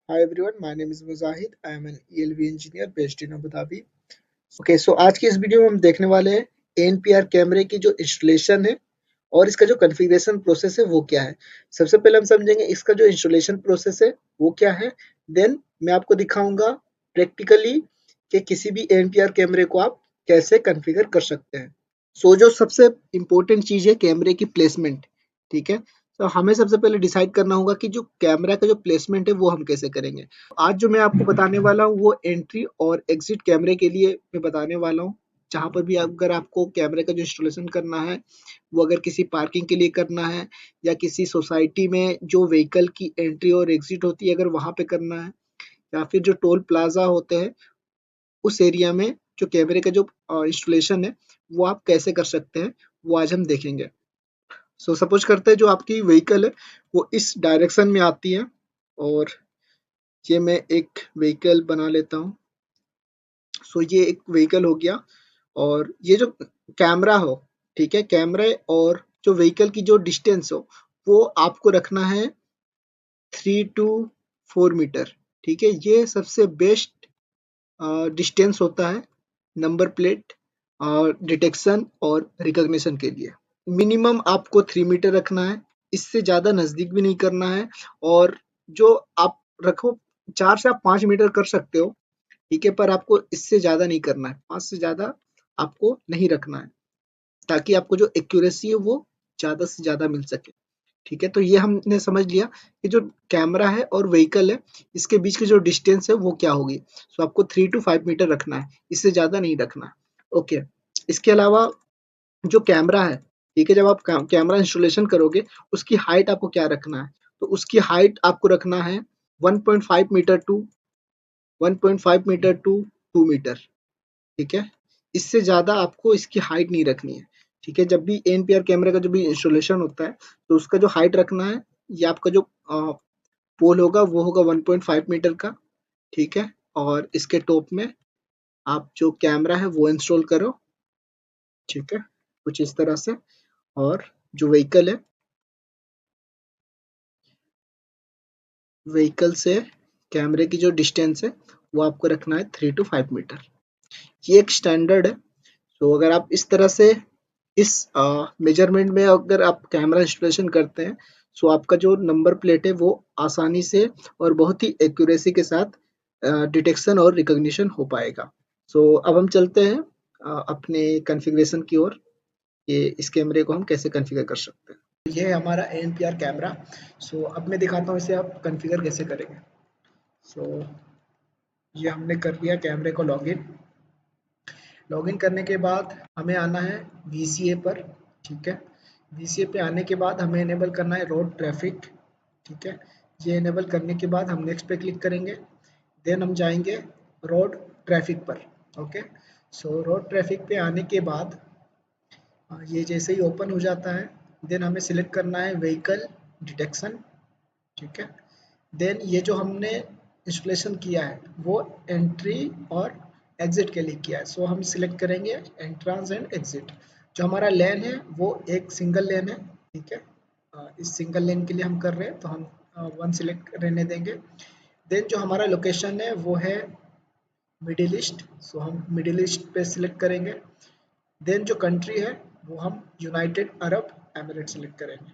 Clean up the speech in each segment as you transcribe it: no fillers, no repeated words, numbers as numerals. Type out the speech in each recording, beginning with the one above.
Hi everyone, my name is Muzahid. I am an ELV engineer based in Abu Dhabi. So आज की इस video में हम देखने वाले हैं ANPR कैमरे की जो इंस्टॉलेशन है और इसका जो कॉन्फ़िगरेशन प्रोसेस है वो क्या है। सबसे पहले हम समझेंगे इसका जो इंस्टॉलेशन प्रोसेस है वो क्या है। देन मैं आपको दिखाऊंगा प्रैक्टिकली कि किसी भी ANPR कैमरे को आप कैसे कॉन्फ़िगर कर सकते हैं। जो सबसे इम्पोर्टेंट चीज़ है कैमरे की प्लेसमेंट, ठीक है। तो हमें सबसे पहले डिसाइड करना होगा कि जो कैमरा का जो प्लेसमेंट है वो हम कैसे करेंगे। आज जो मैं आपको बताने वाला हूँ वो एंट्री और एग्जिट कैमरे के लिए मैं बताने वाला हूँ। जहाँ पर भी अगर आपको कैमरे का जो इंस्टॉलेशन करना है वो अगर किसी पार्किंग के लिए करना है या किसी सोसाइटी में जो व्हीकल की एंट्री और एग्जिट होती है अगर वहाँ पे करना है या फिर जो टोल प्लाजा होते हैं उस एरिया में जो कैमरे का जो इंस्टॉलेशन है वो आप कैसे कर सकते हैं वो आज हम देखेंगे। सपोज करते हैं जो आपकी व्हीकल है वो इस डायरेक्शन में आती है और ये मैं एक व्हीकल बना लेता हूँ। ये एक व्हीकल हो गया और ये जो कैमरा हो, ठीक है, कैमरे और जो व्हीकल की जो डिस्टेंस हो वो आपको रखना है 3 to 4 मीटर, ठीक है। ये सबसे बेस्ट डिस्टेंस होता है नंबर प्लेट और डिटेक्शन और रिकॉग्निशन के लिए। मिनिमम आपको 3 मीटर रखना है, इससे ज़्यादा नज़दीक भी नहीं करना है। और जो आप रखो 4 से आप 5 मीटर कर सकते हो, ठीक है, पर आपको इससे ज़्यादा नहीं करना है, 5 से ज़्यादा आपको नहीं रखना है, ताकि आपको जो एक्यूरेसी है वो ज़्यादा से ज़्यादा मिल सके, ठीक है। तो ये हमने समझ लिया कि जो कैमरा है और व्हीकल है इसके बीच की जो डिस्टेंस है वो क्या होगी। आपको 3 to 5 मीटर रखना है, इससे ज़्यादा नहीं रखना है। ओके, इसके अलावा जो कैमरा है, ठीक है, जब आप कैमरा इंस्टॉलेशन करोगे उसकी हाइट आपको क्या रखना है, तो उसकी हाइट आपको रखना है 1.5 metre to 1.5 metre to 2 metre, ठीक है। इससे ज़्यादा आपको इसकी हाइट नहीं रखनी है, ठीक है। जब भी एनपीआर कैमरे का जब भी इंस्टॉलेशन होता है तो उसका जो हाइट रखना है, ये आपका जो पोल होगा वो होगा 1.5 मीटर का, ठीक है। और इसके टॉप में आप जो कैमरा है वो इंस्टॉल करो, ठीक है, कुछ इस तरह से। और जो व्हीकल से कैमरे की जो डिस्टेंस है वो आपको रखना है 3 to 5 मीटर। ये एक स्टैंडर्ड है। अगर आप इस तरह से इस मेजरमेंट में अगर आप कैमरा इंस्टॉलेशन करते हैं तो आपका जो नंबर प्लेट है वो आसानी से और बहुत ही एक्यूरेसी के साथ डिटेक्शन और रिकॉग्निशन हो पाएगा। अब हम चलते हैं अपने कॉन्फ़िगरेशन की ओर। ये इस कैमरे को हम कैसे कॉन्फ़िगर कर सकते हैं। ये है हमारा एएनपीआर कैमरा। अब मैं दिखाता हूँ इसे आप कॉन्फ़िगर कैसे करेंगे। सो ये हमने कर लिया कैमरे को लॉगिन। लॉगिन करने के बाद हमें आना है वीसीए पर, ठीक है। वीसीए पे आने के बाद हमें इनेबल करना है रोड ट्रैफिक, ठीक है। ये इनेबल करने के बाद हम नेक्स्ट पे क्लिक करेंगे। देन हम जाएंगे रोड ट्रैफिक पर। ओके, रोड ट्रैफिक पे आने के बाद ये जैसे ही ओपन हो जाता है देन हमें सिलेक्ट करना है व्हीकल डिटेक्शन, ठीक है। देन ये जो हमने इंस्टॉलेशन किया है वो एंट्री और एग्जिट के लिए किया है। हम सिलेक्ट करेंगे एंट्रांस एंड एग्जिट। जो हमारा लेन है वो एक सिंगल लेन है, ठीक है। इस सिंगल लेन के लिए हम कर रहे हैं तो हम 1 सिलेक्ट रहने देंगे। देन जो हमारा लोकेशन है वो है मिडिल ईस्ट, हम मिडिल ईस्ट पे सिलेक्ट करेंगे। देन जो कंट्री है वो हम यूनाइटेड अरब एमिरेट सिलेक्ट करेंगे।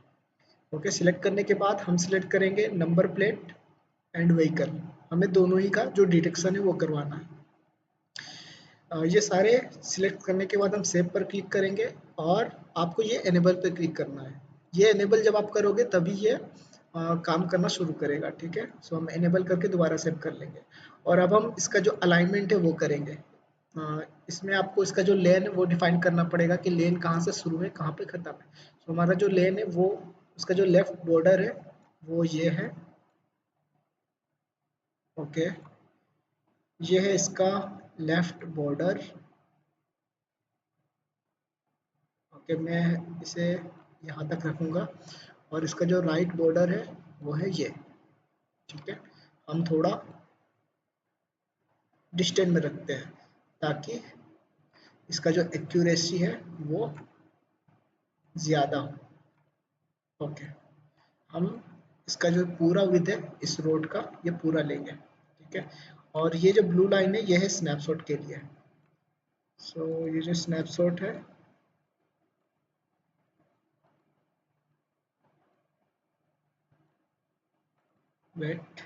ओके, सिलेक्ट करने के बाद हम सिलेक्ट करेंगे नंबर प्लेट एंड व्हीकल। हमें दोनों ही का जो डिटेक्शन है वो करवाना है। ये सारे सिलेक्ट करने के बाद हम सेव पर क्लिक करेंगे और आपको ये एनेबल पे क्लिक करना है। ये एनेबल जब आप करोगे तभी ये काम करना शुरू करेगा, ठीक है। हम एनेबल करके दोबारा सेव कर लेंगे। और अब हम इसका जो अलाइनमेंट है वो करेंगे। इसमें आपको इसका जो लेन है वो डिफाइन करना पड़ेगा कि लेन कहाँ से शुरू है कहाँ पे खत्म है। हमारा जो लेन है वो उसका जो लेफ्ट बॉर्डर है वो ये है। ओके, ये है इसका लेफ्ट बॉर्डर। ओके, मैं इसे यहाँ तक रखूँगा और इसका जो राइट बॉर्डर है वो है ये, ठीक है। हम थोड़ा डिस्टेंस में रखते हैं ताकि इसका जो एक्यूरेसी है वो ज़्यादा हो। ओके, हम इसका जो पूरा विड्थ है इस रोड का ये पूरा लेंगे, ठीक है। और ये जो ब्लू लाइन है ये है स्नैपशॉट के लिए। सो ये जो स्नैपशॉट है, वेट,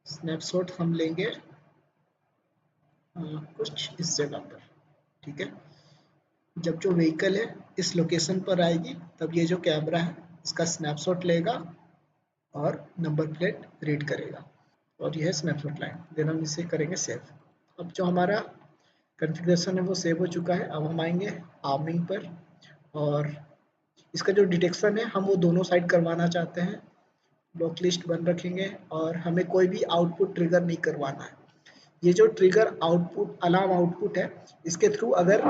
स्नैपशॉट हम लेंगे कुछ इस जगह पर, ठीक है। जब जो व्हीकल है इस लोकेशन पर आएगी तब ये जो कैमरा है इसका स्नैपशॉट लेगा और नंबर प्लेट रीड करेगा, और यह है स्नैपशॉट लाइन। देन हम इसे करेंगे सेव। अब जो हमारा कॉन्फ़िगरेशन है वो सेव हो चुका है। अब हम आएंगे आर्मिंग पर, और इसका जो डिटेक्शन है हम वो दोनों साइड करवाना चाहते हैं। ब्लॉक लिस्ट बन रखेंगे और हमें कोई भी आउटपुट ट्रिगर नहीं करवाना है। ये जो ट्रिगर आउटपुट अलार्म आउटपुट है इसके थ्रू अगर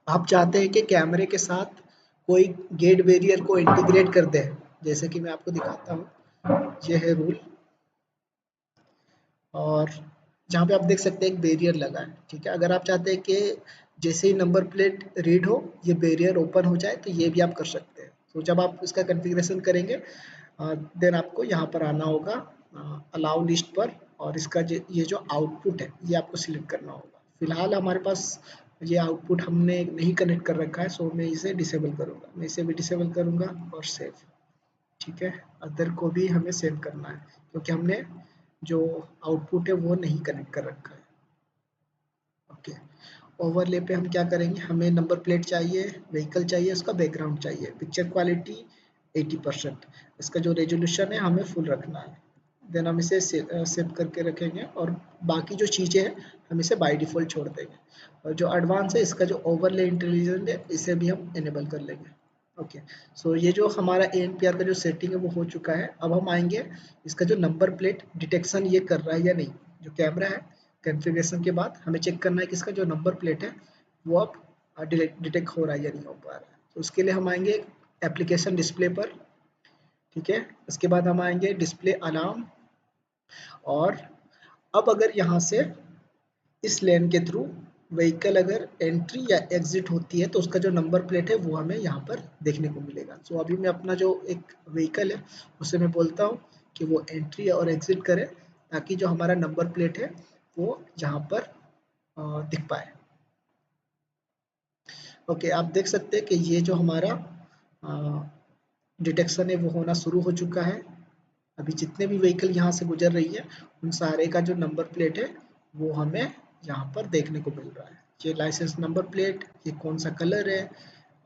आप चाहते हैं कि कैमरे के साथ कोई गेट बैरियर को इंटीग्रेट कर दे, जैसे कि मैं आपको दिखाता हूँ, ये है रूल, और जहाँ पे आप देख सकते हैं एक बैरियर लगा है, ठीक है। अगर आप चाहते हैं कि जैसे ही नंबर प्लेट रीड हो ये बैरियर ओपन हो जाए तो ये भी आप कर सकते हैं। तो जब आप इसका कॉन्फ़िगरेशन करेंगे देन आपको यहाँ पर आना होगा अलाउ लिस्ट पर, और इसका ये जो आउटपुट है ये आपको सिलेक्ट करना होगा। फिलहाल हमारे पास ये आउटपुट हमने नहीं कनेक्ट कर रखा है, सो मैं इसे डिसेबल करूँगा। मैं इसे भी डिसेबल करूँगा और सेव, ठीक है। अदर को भी हमें सेव करना है क्योंकि हमने जो आउटपुट है वो नहीं कनेक्ट कर रखा है। ओके, ओवरले पे हम क्या करेंगे, हमें नंबर प्लेट चाहिए, व्हीकल चाहिए, उसका बैकग्राउंड चाहिए, पिक्चर क्वालिटी 80%, इसका जो रेजोल्यूशन है हमें फुल रखना है। देन हम इसे सेव करके रखेंगे और बाकी जो चीज़ें हैं हम इसे बाय डिफ़ॉल्ट छोड़ देंगे। और जो एडवांस है इसका जो ओवरले इंटेलिजेंट है इसे भी हम इनेबल कर लेंगे। ओके, सो ये जो हमारा ANPR का जो सेटिंग है वो हो चुका है। अब हम आएंगे इसका जो नंबर प्लेट डिटेक्शन ये कर रहा है या नहीं। जो कैमरा है कॉन्फ़िगरेशन के बाद हमें चेक करना है कि इसका जो नंबर प्लेट है वो अब डिटेक्ट हो रहा है या नहीं हो पा रहा है। तो उसके लिए हम आएंगे एप्लीकेशन डिस्प्ले पर, ठीक है। उसके बाद हम आएंगे डिस्प्ले अलार्म, और अब अगर यहाँ से इस लेन के थ्रू व्हीकल अगर एंट्री या एग्जिट होती है तो उसका जो नंबर प्लेट है वो हमें यहाँ पर देखने को मिलेगा। सो अभी मैं अपना जो एक व्हीकल है उसे मैं बोलता हूँ कि वो एंट्री और एग्जिट करे ताकि जो हमारा नंबर प्लेट है वो यहाँ पर दिख पाए। ओके, आप देख सकते हैं कि ये जो हमारा डिटेक्शन है वो होना शुरू हो चुका है। अभी जितने भी व्हीकल यहाँ से गुजर रही है उन सारे का जो नंबर प्लेट है वो हमें यहाँ पर देखने को मिल रहा है। ये लाइसेंस नंबर प्लेट, ये कौन सा कलर है,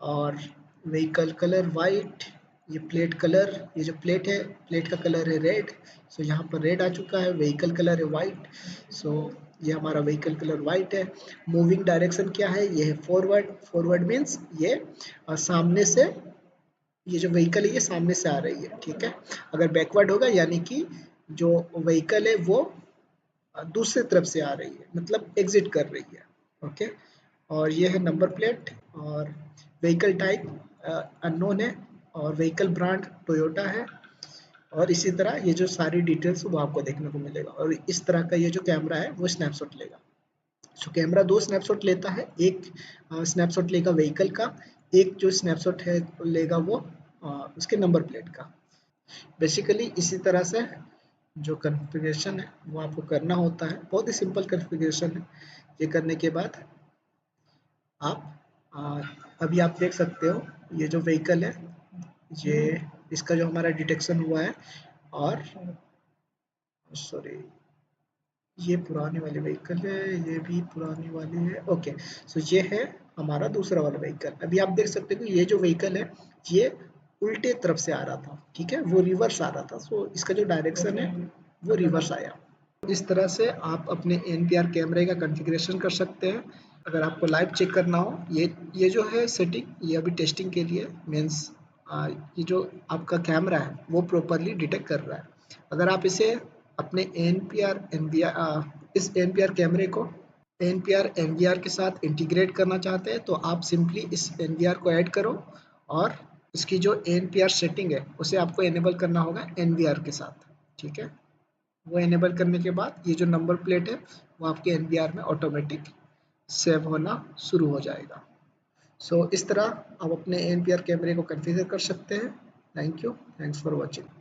और व्हीकल कलर वाइट, ये प्लेट कलर, ये जो प्लेट है प्लेट का कलर है रेड, सो यहाँ पर रेड आ चुका है। व्हीकल कलर है वाइट, सो ये हमारा व्हीकल कलर वाइट है। मूविंग डायरेक्शन क्या है, ये है फॉरवर्ड। फॉरवर्ड मीन्स ये सामने से, ये जो व्हीकल है ये सामने से आ रही है, ठीक है। अगर बैकवर्ड होगा यानी कि जो व्हीकल है वो दूसरी तरफ से आ रही है, मतलब एग्जिट कर रही है। ओके, और ये है नंबर प्लेट, और व्हीकल टाइप अननोन है, और व्हीकल ब्रांड टोयोटा है, और इसी तरह ये जो सारी डिटेल्स वो आपको देखने को मिलेगा। और इस तरह का ये जो कैमरा है वो स्नैपशॉट लेगा। सो कैमरा दो स्नैपशॉट लेता है, एक स्नैपशॉट लेगा व्हीकल का, एक जो स्नैपशॉट है लेगा वो उसके नंबर प्लेट का। बेसिकली इसी तरह से जो कॉन्फ़िगरेशन है वो आपको करना होता है। बहुत ही सिंपल कॉन्फ़िगरेशन है। ये करने के बाद आप आ, अभी आप देख सकते हो ये जो व्हीकल है ये इसका जो हमारा डिटेक्शन हुआ है, और सॉरी ये पुराने वाले व्हीकल है, ये भी पुरानी वाली है। ओके, सो ये है हमारा दूसरा वाला व्हीकल। अभी आप देख सकते हो कि ये जो व्हीकल है ये उल्टे तरफ से आ रहा था, ठीक है, वो रिवर्स आ रहा था। सो इसका जो डायरेक्शन है वो रिवर्स आया। इस तरह से आप अपने ANPR कैमरे का कॉन्फ़िगरेशन कर सकते हैं। अगर आपको लाइव चेक करना हो, ये जो है सेटिंग ये अभी टेस्टिंग के लिए मीन्स ये जो आपका कैमरा है वो प्रॉपरली डिटेक्ट कर रहा है। अगर आप इसे अपने इस ANPR कैमरे को ANPR NVR के साथ इंटीग्रेट करना चाहते हैं तो आप सिंपली इस NVR को ऐड करो, और इसकी जो ANPR सेटिंग है उसे आपको इनेबल करना होगा NVR के साथ, ठीक है। वो इनेबल करने के बाद ये जो नंबर प्लेट है वो आपके NVR में ऑटोमेटिक सेव होना शुरू हो जाएगा। सो इस तरह आप अपने ANPR कैमरे को कॉन्फ़िगर कर सकते हैं। Thank you, thanks for watching.